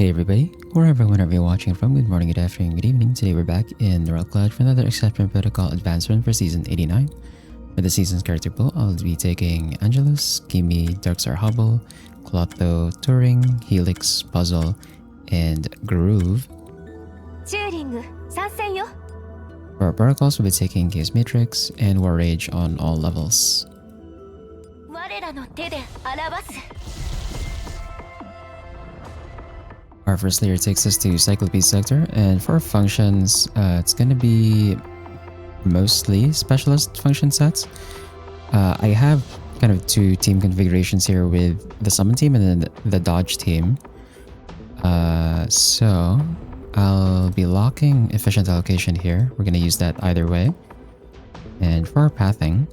Hey everybody, wherever whenever you're watching from, good morning, good afternoon, good evening. Today we're back in the Rock Cloud for another Exception Protocol advancement for Season 89. For the season's character pool, I'll be taking Angelus, Kimi, Darkstar Hubble, Clotho, Turing, Helix, Puzzle, and Groove. For our protocols, we'll be taking Chaos Matrix and War Rage on all levels. Our first layer takes us to Cyclope's sector, and for functions, it's gonna be mostly specialist function sets. I have kind of two team configurations here with the summon team and then the dodge team. So I'll be locking efficient allocation here. We're gonna use that either way. And for our pathing,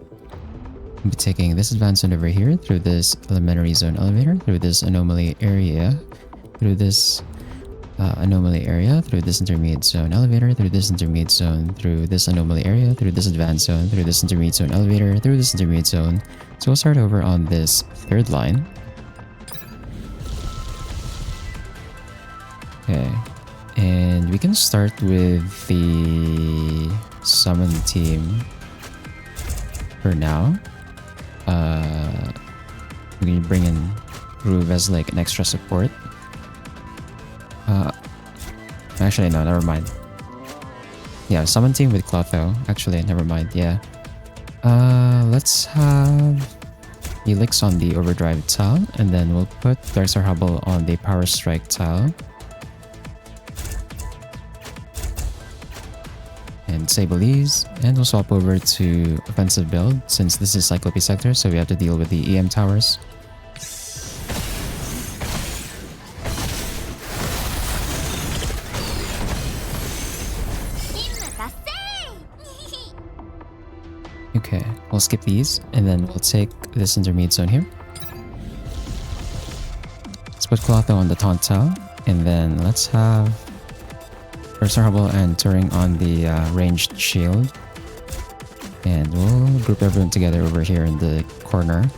we'll be taking this advancement over here through this elementary zone elevator, through this anomaly area, through this anomaly area, through this intermediate zone elevator, through this intermediate zone, through this anomaly area, through this advanced zone, through this intermediate zone elevator, through this intermediate zone. So we'll start over on this third line. Okay, and we can start with the summon team for now. We're gonna bring in Groove as like an extra support. Actually, no, never mind. Yeah, summon team with Clotho. Actually, never mind, yeah. Let's have Helix on the overdrive tile, and then we'll put Darkstar Hubble on the power strike tile. And disable these, and we'll swap over to offensive build, since this is Cyclope sector, so we have to deal with the EM towers. Okay, we'll skip these, and then we'll take this intermediate zone here. Let's put Clotho on the taunt tile, and then let's have Darkstar Hubble and Turing on the ranged shield. And we'll group everyone together over here in the corner.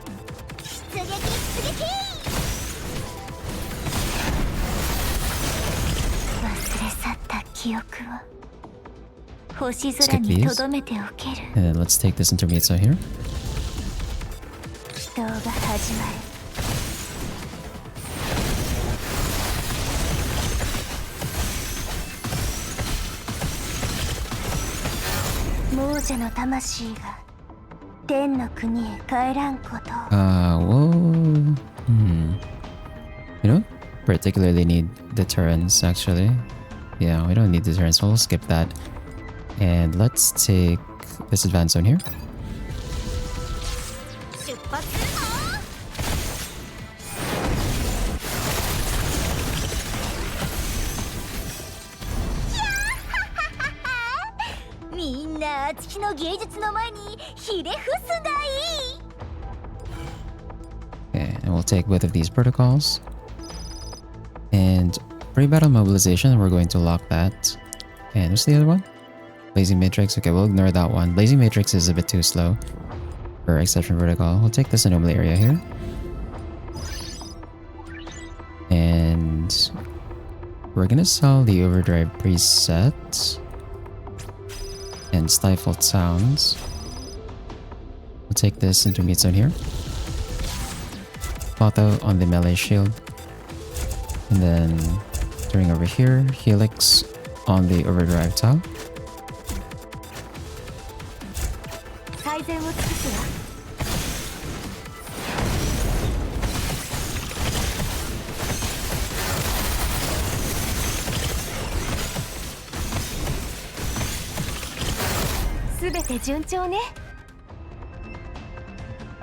Skip these, and then let's take this intermediate zone here. We don't particularly need deterrence, actually. Yeah, we don't need deterrence, so we'll skip that. And let's take this advanced zone here. Okay, and we'll take both of these protocols. And pre-battle mobilization, we're going to lock that. And what's the other one? Blazing Matrix. Okay, we'll ignore that one. Blazing Matrix is a bit too slow for Exception Protocol. We'll take this anomaly area here. And we're gonna sell the overdrive preset and stifled sounds. We'll take this intermediate zone here. Clotho on the melee shield. And then turning over here, Helix on the overdrive tile.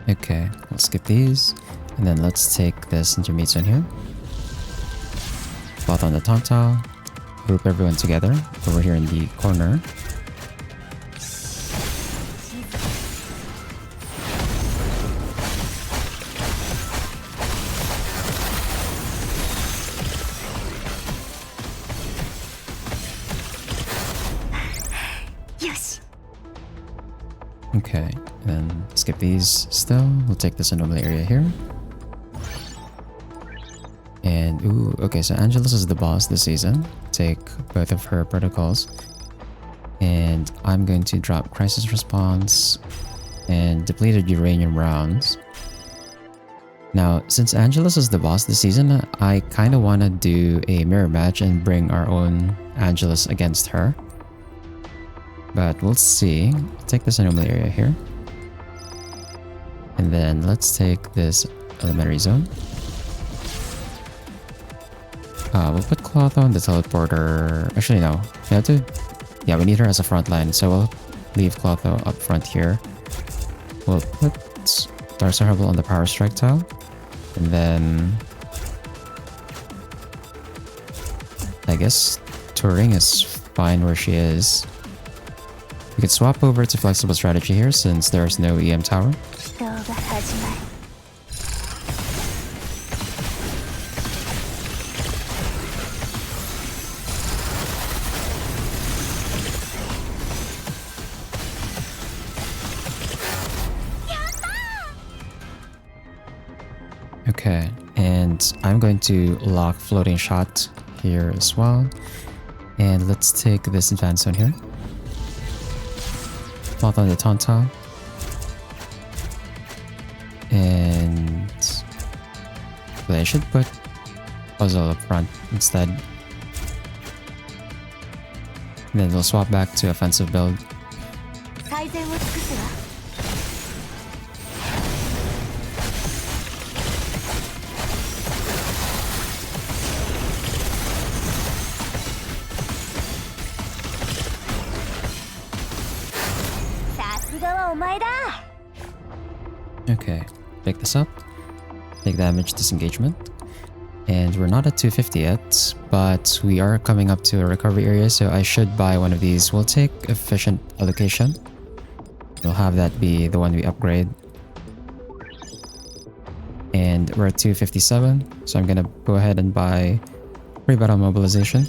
Okay, we'll skip these, and then let's take this intermediate zone here. Plot on the taunt tile, group everyone together over here in the corner. Okay, and then skip these still. We'll take this anomaly area here. And ooh, okay, so Angelus is the boss this season. Take both of her protocols. And I'm going to drop Crisis Response and depleted uranium rounds. Now, since Angelus is the boss this season, I kind of want to do a mirror match and bring our own Angelus against her. But we'll see. Take this anomaly area here. And then let's take this elementary zone. We'll put Cloth on the teleporter. Actually, no. We have to... Yeah, we need her as a front line, so we'll leave Clotho up front here. We'll put Darkstar Hubble on the Power Strike tile. And then... I guess Turing is fine where she is. We could swap over to Flexible Strategy here since there's no EM tower. Okay, and I'm going to lock Floating Shot here as well. And let's take this advanced zone here. Plot on the Tonta. And I should put Puzzle up front instead. And then we'll swap back to offensive build. Okay, pick this up. Take damage, disengagement. And we're not at 250 yet, but we are coming up to a recovery area, so I should buy one of these. We'll take efficient allocation. We'll have that be the one we upgrade. And we're at 257, so I'm gonna go ahead and buy pre-battle mobilization.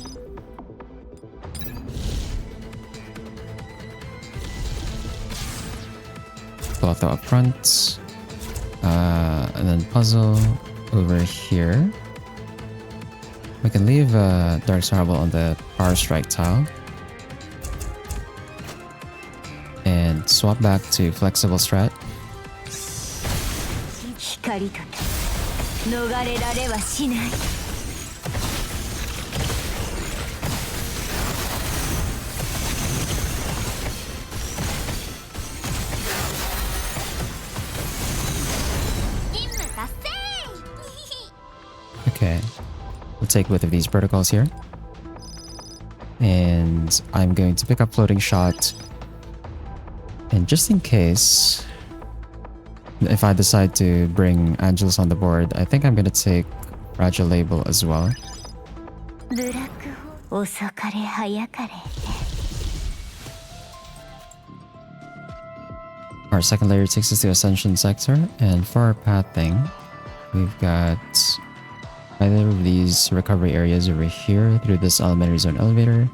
Clotho up front. And then Puzzle over here. We can leave Darkstar Hubble on the Power Strike tile. And swap back to Flexible Strat. Okay, we'll take both of these protocols here. And I'm going to pick up Floating Shot. And just in case, if I decide to bring Angelus on the board, I think I'm going to take Fragile Label as well. Our second layer takes us to Ascension Sector, and for our pathing, we've got either of these recovery areas over here through this elementary zone elevator,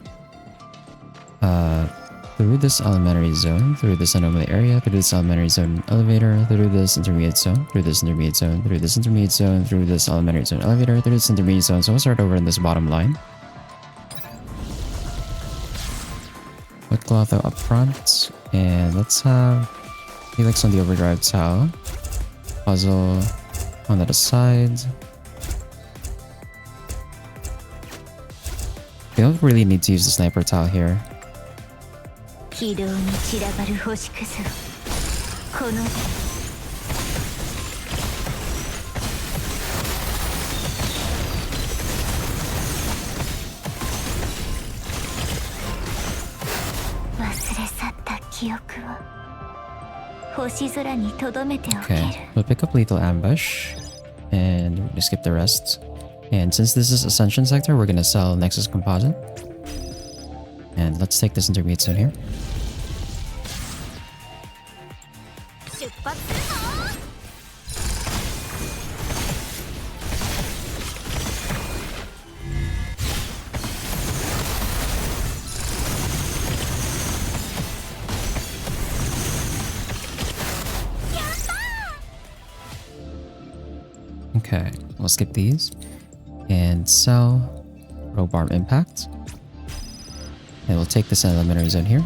through this elementary zone, through this anomaly area, through this elementary zone elevator, through this intermediate zone, through this intermediate zone, through this intermediate zone, through this elementary zone elevator, through this intermediate zone. So we'll start over in this bottom line. Put Clotho up front, and let's have Helix on the overdrive tile, Puzzle on the other side. We don't really need to use the sniper tile here. Okay, we'll pick up Lethal Ambush, and we're gonna skip the rest. And since this is Ascension Sector, we're gonna sell Nexus Composite. And let's take this intermediate zone here. Okay, we'll skip these. And sell rope arm impact. And we'll take this elementary zone here.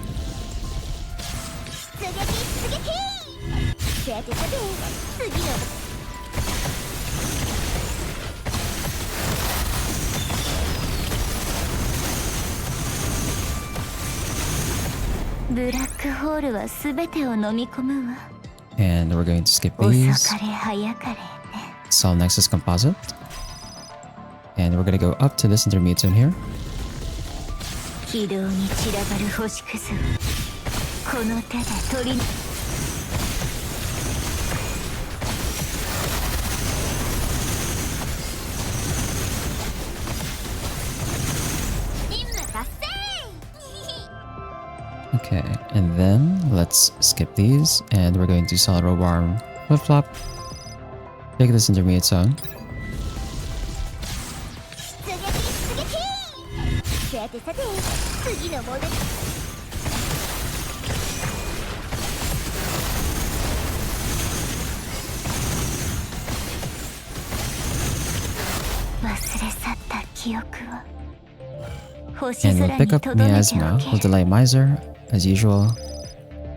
And we're going to skip these. Sell Nexus Composite. And we're going to go up to this intermediate zone here. Okay, and then let's skip these, and we're going to solid rope arm flip flop. Take this intermediate zone. And we'll pick up Miasma, we'll delay Miser as usual,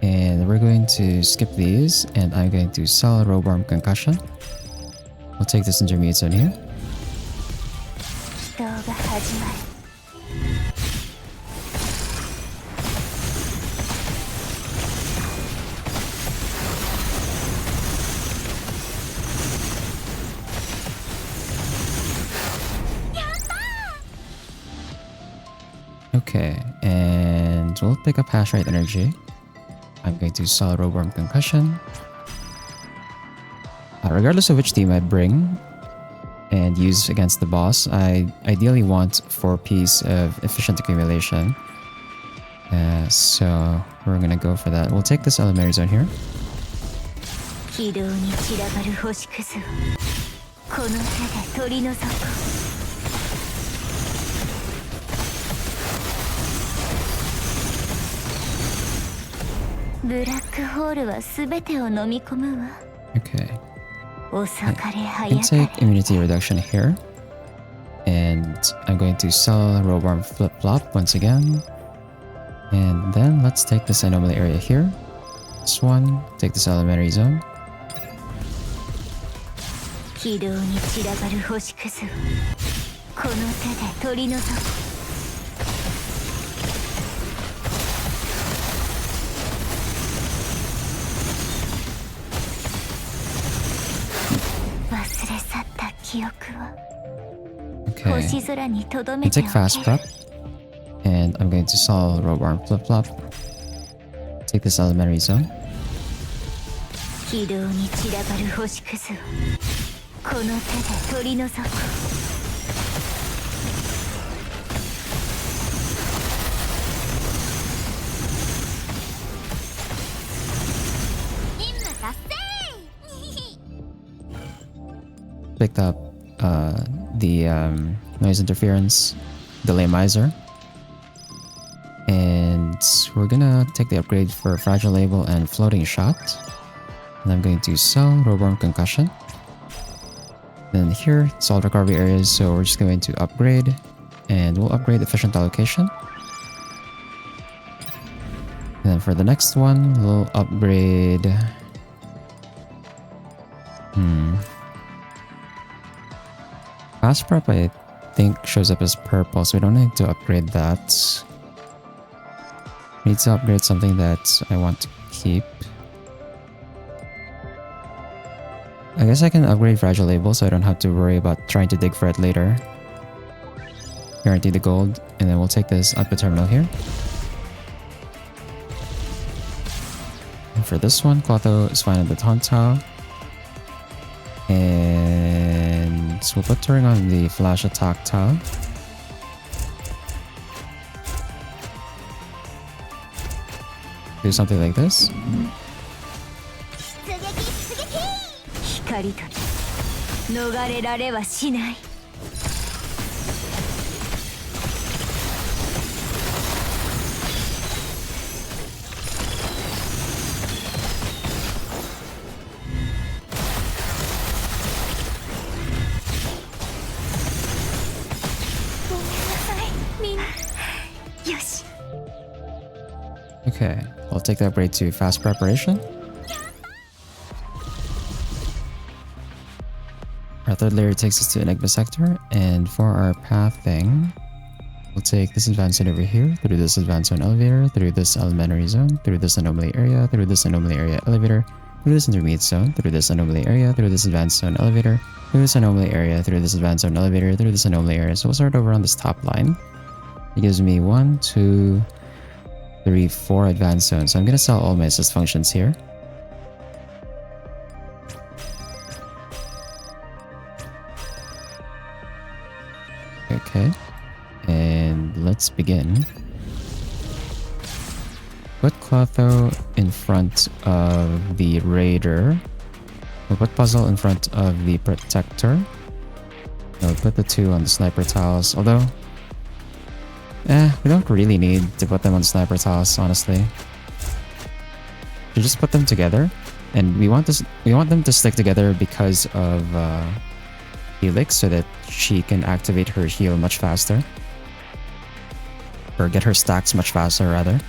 and we're going to skip these, and I'm going to sell rope arm concussion. We'll take this intermediate zone here. Okay, and we'll pick up hash rate energy. I'm going to solid rope arm concussion. Regardless of which team I bring and use against the boss, I ideally want 4 pieces of efficient accumulation. So we're gonna go for that. We'll take this elementary zone here. Okay. I can take immunity reduction here. And I'm going to sell rope arm flip flop once again. And then let's take this anomaly area here. This one, take this elementary zone. Okay, and take fast prep, and I'm going to solve rope arm flip flop. Take this elementary zone. Picked up the noise interference, delay miser, and we're gonna take the upgrade for fragile label and floating shot. And I'm going to sell rope arm concussion. Then here, solid recovery areas, so we're just going to upgrade, and we'll upgrade efficient allocation. And then for the next one, we'll upgrade. Fast prep, I think, shows up as purple, so we don't need to upgrade that. Need to upgrade something that I want to keep. I guess I can upgrade fragile label so I don't have to worry about trying to dig for it later. Guarantee the gold, and then we'll take this output terminal here. And for this one, Quato is fine at the Tonta. And so we'll put Turing on the flash attack tab. Do something like this. Okay, I'll take the upgrade to fast preparation. Our third layer takes us to Enigma sector, and for our pathing, we'll take this advanced zone over here, through this advanced zone elevator, through this elementary zone, through this anomaly area, through this anomaly area elevator, through this intermediate zone, through this anomaly area, through this advanced zone elevator, through this anomaly area, through this advanced zone elevator, through this anomaly area. So we'll start over on this top line. It gives me 1, 2, 3, 4 advanced zones. So I'm going to sell all my assist functions here. Okay, and let's begin. Put Clotho in front of the Raider. We'll put Puzzle in front of the Protector. We'll put the 2 on the Sniper Tiles, although we don't really need to put them on Sniper Tiles, honestly. We just put them together, and we want them to stick together because of Helix, so that she can activate her heal much faster. Or get her stacks much faster, rather.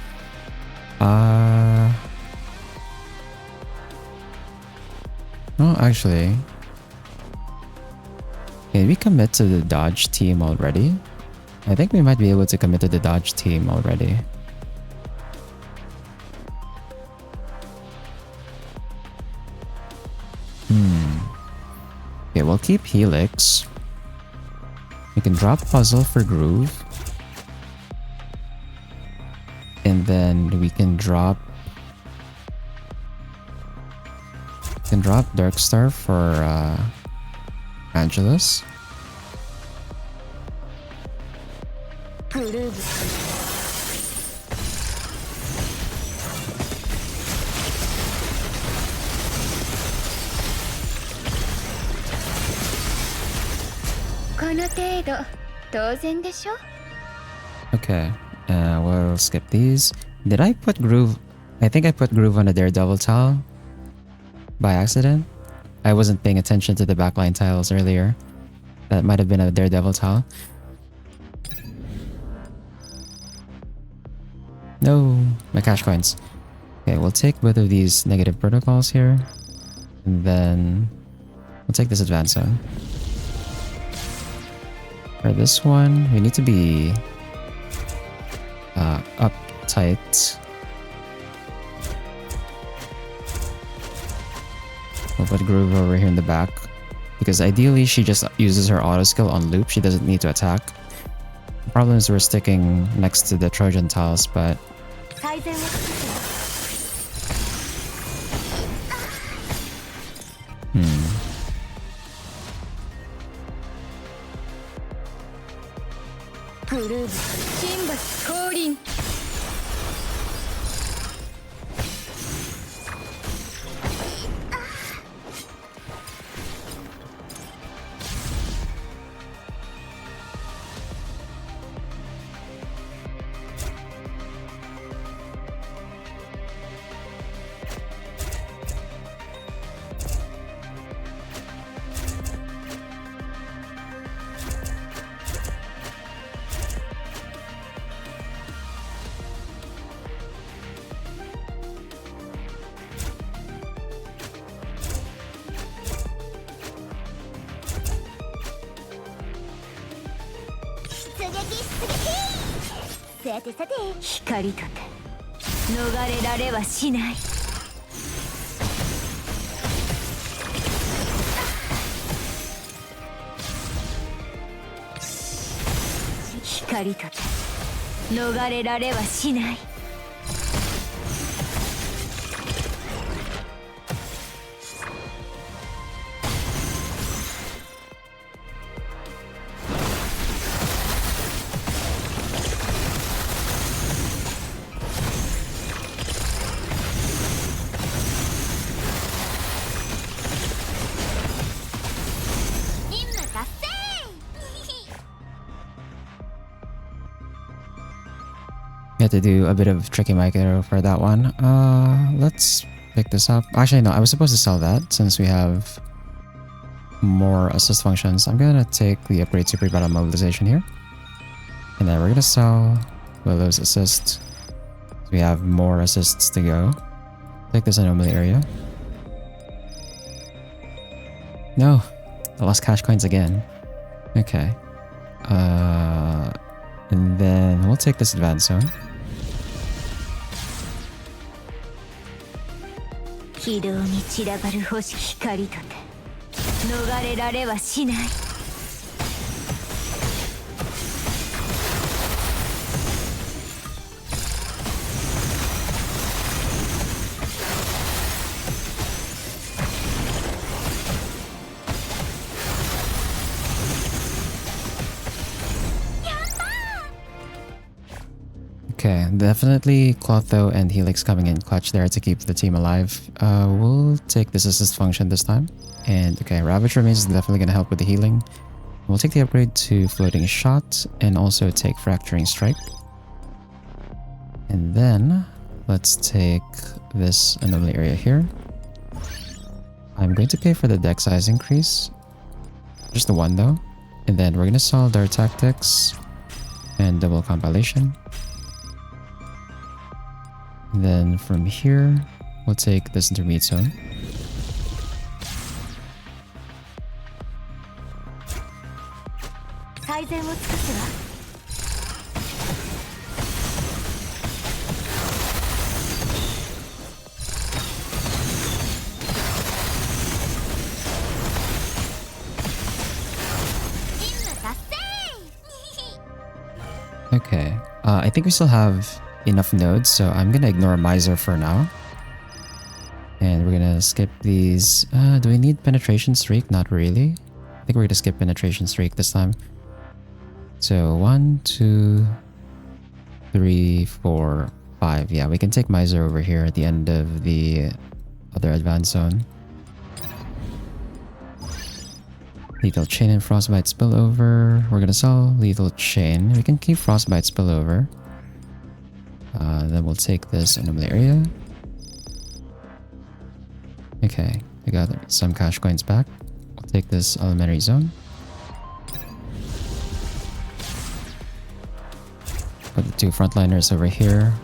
No, actually. Can we commit to the dodge team already? I think we might be able to commit to the dodge team already. Okay, we'll keep Helix. We can drop Puzzle for Groove. And then we can drop Darkstar for Angelus. Okay, we'll skip these. Did I put Groove? I think I put Groove on a Daredevil tile by accident. I wasn't paying attention to the backline tiles earlier. That might have been a Daredevil tile. No, my cash coins. Okay, we'll take both of these negative protocols here. And then we'll take this advanced zone. For this one, we need to be uptight. We'll put Groove over here in the back, because ideally she just uses her auto skill on loop. She doesn't need to attack. The problem is we're sticking next to the Trojan tiles, but we had to do a bit of tricky micro for that one. Let's pick this up. Actually, no, I was supposed to sell that since we have more assist functions. I'm gonna take the upgrade to pre-battle mobilization here. And then we're gonna sell Willow's assist. So we have more assists to go. Take this anomaly area. No, I lost cash coins again. Okay. And then we'll take this advanced zone. 軌道に散らばる星光とて逃れられはしない。Okay, definitely Clotho and Helix coming in clutch there to keep the team alive. We'll take this assist function this time. And okay, Ravage Remains is definitely going to help with the healing. We'll take the upgrade to Floating Shot and also take Fracturing Strike. And then let's take this anomaly area here. I'm going to pay for the deck size increase. Just the one though. And then we're going to solve our tactics and double compilation. And then from here, we'll take this intermediate zone. Okay, I think we still have enough nodes, so I'm gonna ignore Miser for now. And we're gonna skip these. Do we need Penetration Streak? Not really. I think we're gonna skip Penetration Streak this time. So 1, 2, 3, 4, 5. Yeah, we can take Miser over here at the end of the other advanced zone. Lethal Chain and Frostbite Spillover. We're gonna sell Lethal Chain. We can keep Frostbite Spillover. Then we'll take this anomaly area. Okay, I got some cash coins back. We'll take this elementary zone. Put the two frontliners over here.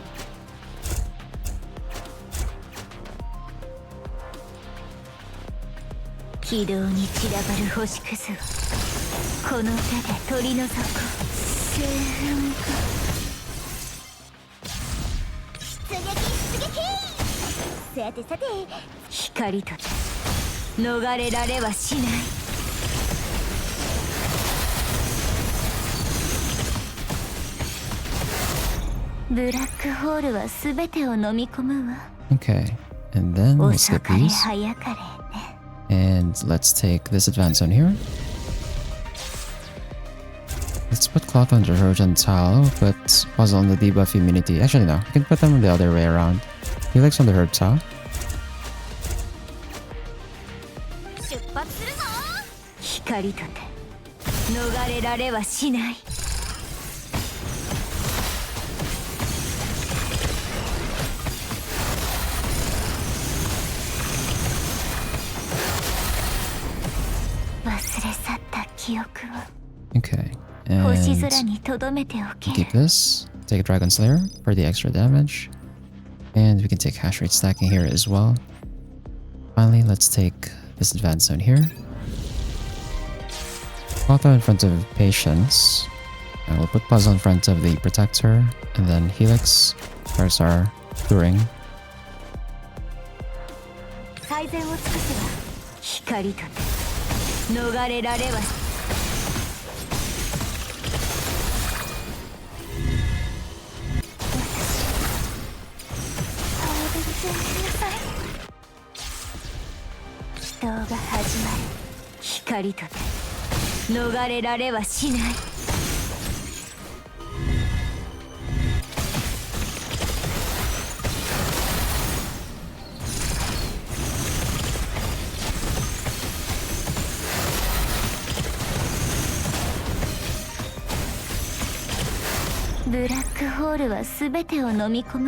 Okay, and then we'll skip these. And let's take this advanced zone here. Let's put Cloth on Argentile, put Puzzle on the debuff immunity. Actually no, we can put them the other way around. Helix on the Herb Tile. Okay, and keep this. Take a Dragon Slayer for the extra damage. And we can take hash rate stacking here as well. Finally, let's take this advanced zone here. Auto in front of Patience. And we'll put Puzzle in front of the Protector. And then Helix, Parsar, Turing.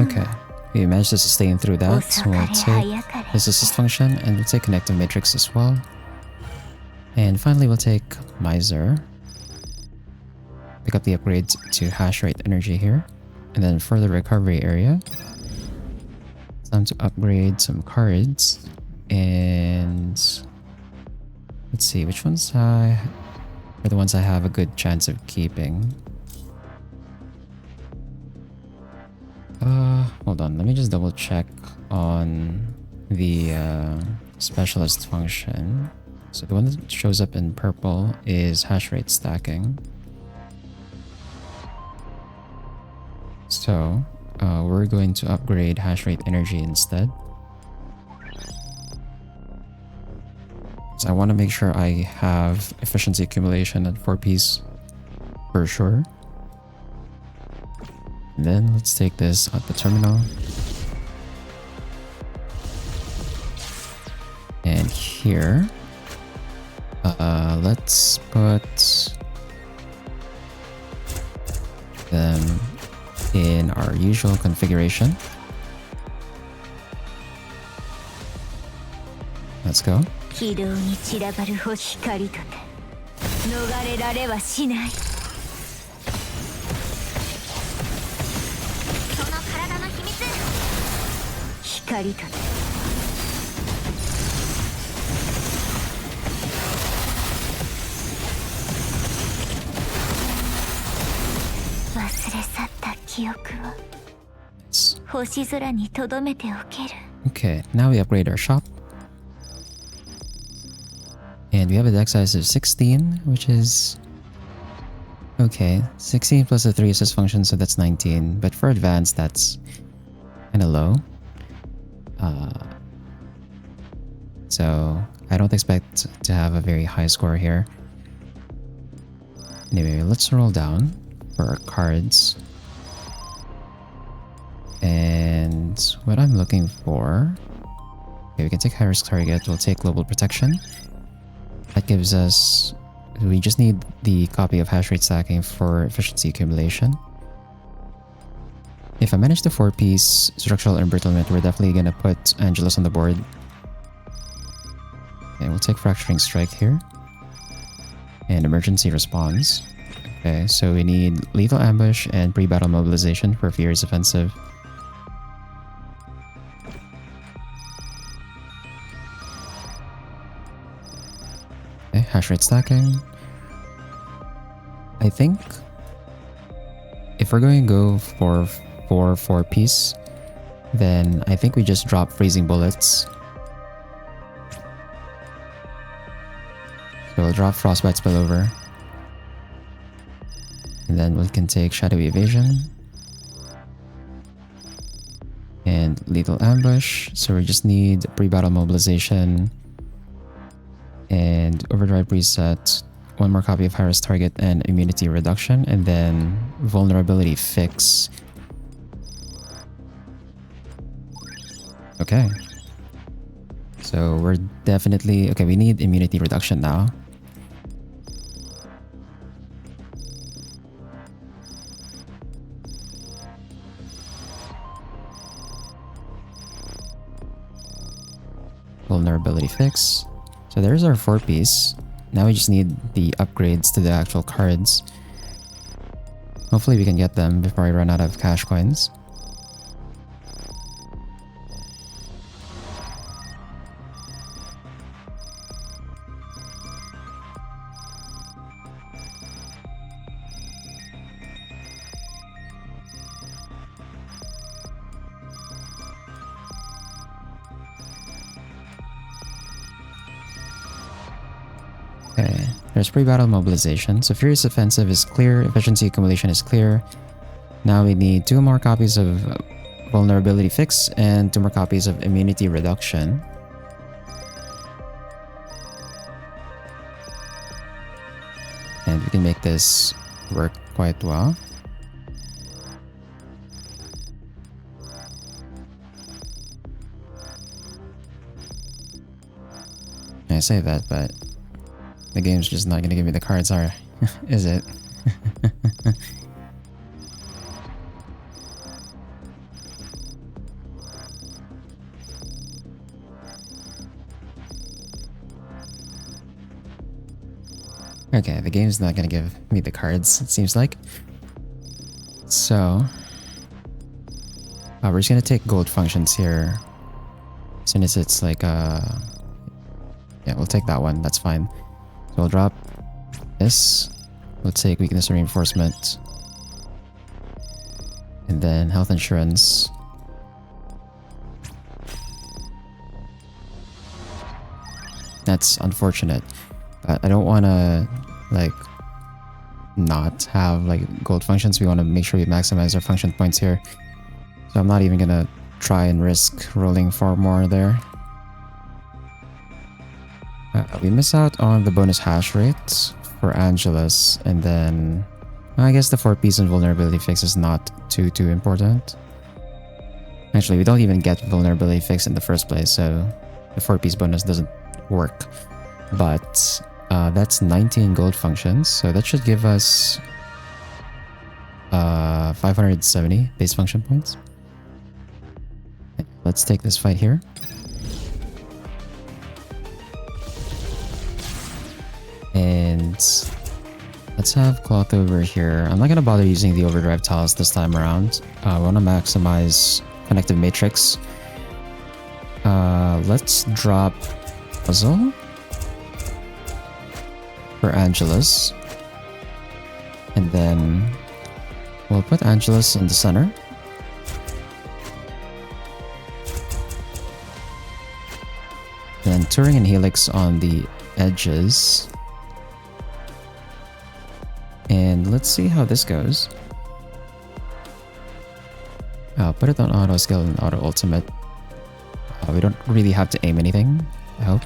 Okay, we managed to sustain through that. So we'll take this assist function and we'll take Connective Matrix as well. And finally we'll take Miser. pick up the upgrades to hash rate energy here. And then for the recovery area, it's time to upgrade some cards. And let's see, which ones are the ones I have a good chance of keeping. Hold on, let me just double check on the specialist function. So the one that shows up in purple is hash rate stacking. So we're going to upgrade hash rate energy instead. So I want to make sure I have efficiency accumulation at 4-piece for sure. And then let's take this at the terminal. And here, let's put them in our usual configuration. Let's go. 軌道に散らばる星光とて逃れられはしない。その体の秘密。光とて忘れ去った記憶を星空に留めておける。 Okay, now we upgrade our shop. And we have a deck size of 16, which is okay. 16 plus a 3 assist function, so that's 19. But for advanced, that's kind of low. So I don't expect to have a very high score here. Anyway, let's roll down for our cards. And what I'm looking for... Okay, we can take high risk target. We'll take global protection. That gives us... We just need the copy of hash rate stacking for efficiency accumulation. If I manage the 4-piece structural embrittlement, we're definitely gonna put Angelus on the board. Okay, we'll take fracturing strike here. And emergency response. Okay, so we need lethal ambush and pre-battle mobilization for Furious Offensive. Okay, hash rate stacking. I think if we're going to go for 4-piece, then I think we just drop freezing bullets. So we'll drop frostbite spillover. And then we can take shadowy evasion. And lethal ambush. So we just need pre-battle mobilization. And overdrive reset. One more copy of high-risk target and immunity reduction. And then vulnerability fix. Okay. So we're definitely... Okay, we need immunity reduction now. Vulnerability fix. So there's our 4-piece. Now we just need the upgrades to the actual cards. Hopefully we can get them before I run out of cash coins. Okay, there's pre-battle mobilization. So Furious Offensive is clear, efficiency accumulation is clear. Now we need 2 more copies of vulnerability fix and 2 more copies of immunity reduction. And we can make this work quite well. I say that, but the game's just not gonna give me the cards, is it? Alright, Okay, the game's not gonna give me the cards, it seems like. So we're just gonna take gold functions here. As soon as it's like yeah, we'll take that one, that's fine. So we'll drop this. We'll take weakness reinforcement. And then health insurance. That's unfortunate. But I don't wanna like not have like gold functions. We wanna make sure we maximize our function points here. So I'm not even gonna try and risk rolling 4 more there. We miss out on the bonus hash rate for Angelus, and then I guess the 4-piece and vulnerability fix is not too important. Actually, we don't even get vulnerability fix in the first place, so the 4-piece bonus doesn't work. But that's 19 gold functions, so that should give us 570 base function points. Let's take this fight here. And let's have cloth over here. I'm not gonna bother using the overdrive tiles this time around. I want to maximize connective matrix. Let's drop puzzle for Angelus, and then we'll put Angelus in the center. Then Turing and Helix on the edges. And let's see how this goes. I'll put it on auto skill and auto ultimate. We don't really have to aim anything, I hope.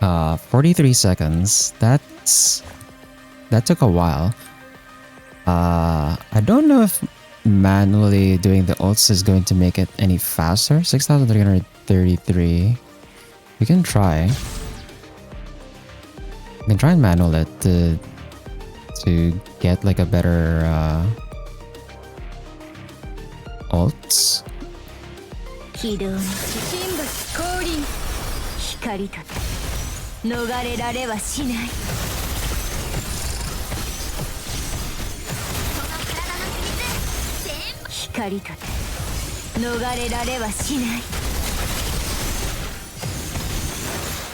Uh, 43 seconds. That took a while. I don't know if manually doing the ults is going to make it any faster. 6,333. We can try. We can try and manual it to get like a better ults. 逃れられはしない。光とて逃れられはしない。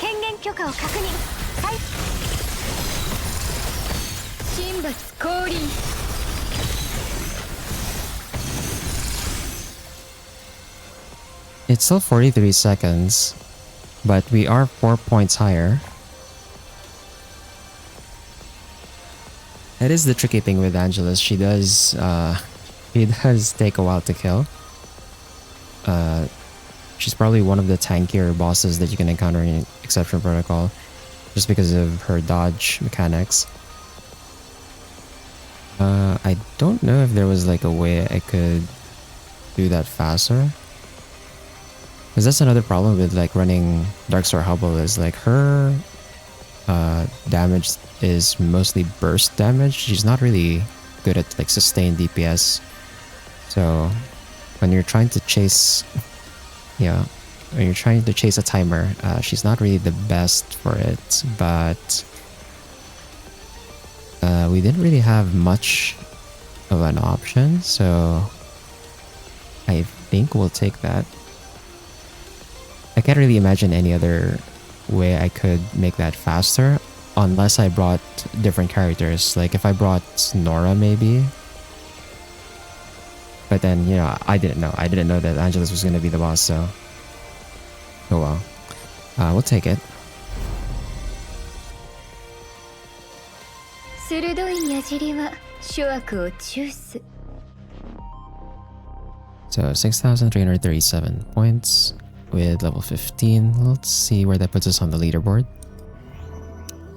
権限許可を確認。はい。神罰降臨。It's still 43 seconds, but we are 4 points higher. That is the tricky thing with Angelus. She does take a while to kill. She's probably one of the tankier bosses that you can encounter in Exception Protocol, just because of her dodge mechanics. I don't know if there was like a way I could do that faster. Because that's another problem with like running Darkstar Hubble, is like her damage is mostly burst damage. She's not really good at like sustained DPS. So when you're trying to chase, when you're trying to chase a timer, she's not really the best for it. But we didn't really have much of an option, so I think we'll take that. I can't really imagine any other way I could make that faster, unless I brought different characters. Like if I brought Nora maybe. But then, I didn't know. I didn't know that Angelus was going to be the boss, so... Oh well. We'll take it. So 6,337 points with level 15. Let's see where that puts us on the leaderboard.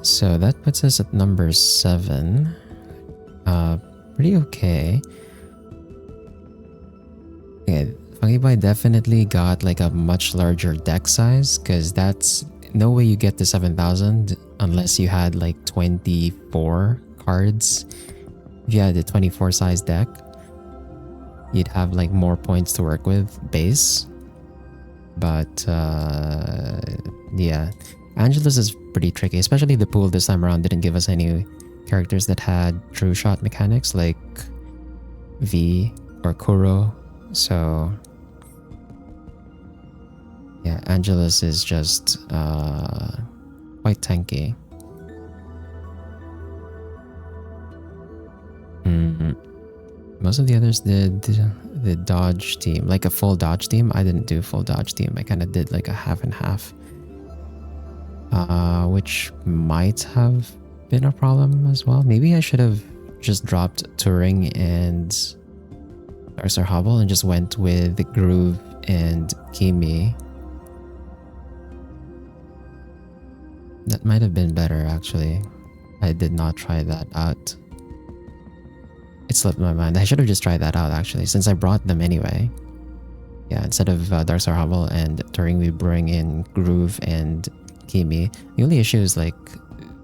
So that puts us at number 7. pretty okay. Okay, Funky Boy definitely got like a much larger deck size, because that's no way you get to 7,000 unless you had like 24 cards. If you had a 24 size deck, you'd have like more points to work with base. But yeah, Angelus is pretty tricky, especially the pool this time around didn't give us any characters that had true shot mechanics like V or Kuro. So yeah, Angelus is just quite tanky. Most of the others did the dodge team, like a full dodge team. I didn't do full dodge team. I kind of did like a half and half, which might have been a problem as well. Maybe I should have just dropped Turing and Arthur Hobble and just went with the Groove and Kimi. That might have been better actually. I did not try that out. It slipped my mind. I should have just tried that out actually, since I brought them anyway. Yeah, instead of Darkstar Hobble and Turing, we bring in Groove and Kimi. The only issue is like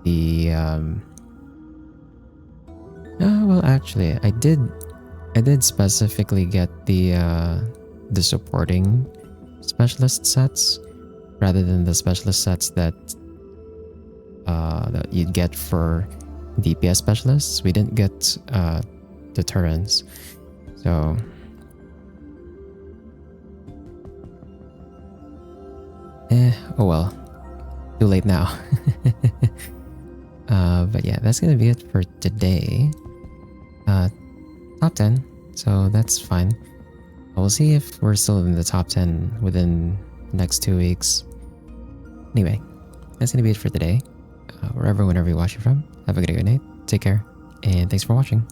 the well actually I did specifically get the supporting specialist sets rather than the specialist sets that you'd get for DPS specialists. We didn't get deterrence, so oh well, too late now. But yeah, that's gonna be it for today. Top 10, so that's fine. We'll see if we're still in the top 10 within the next 2 weeks. Anyway, that's gonna be it for today. Wherever, whenever you watch it from, have a good night, take care, and thanks for watching.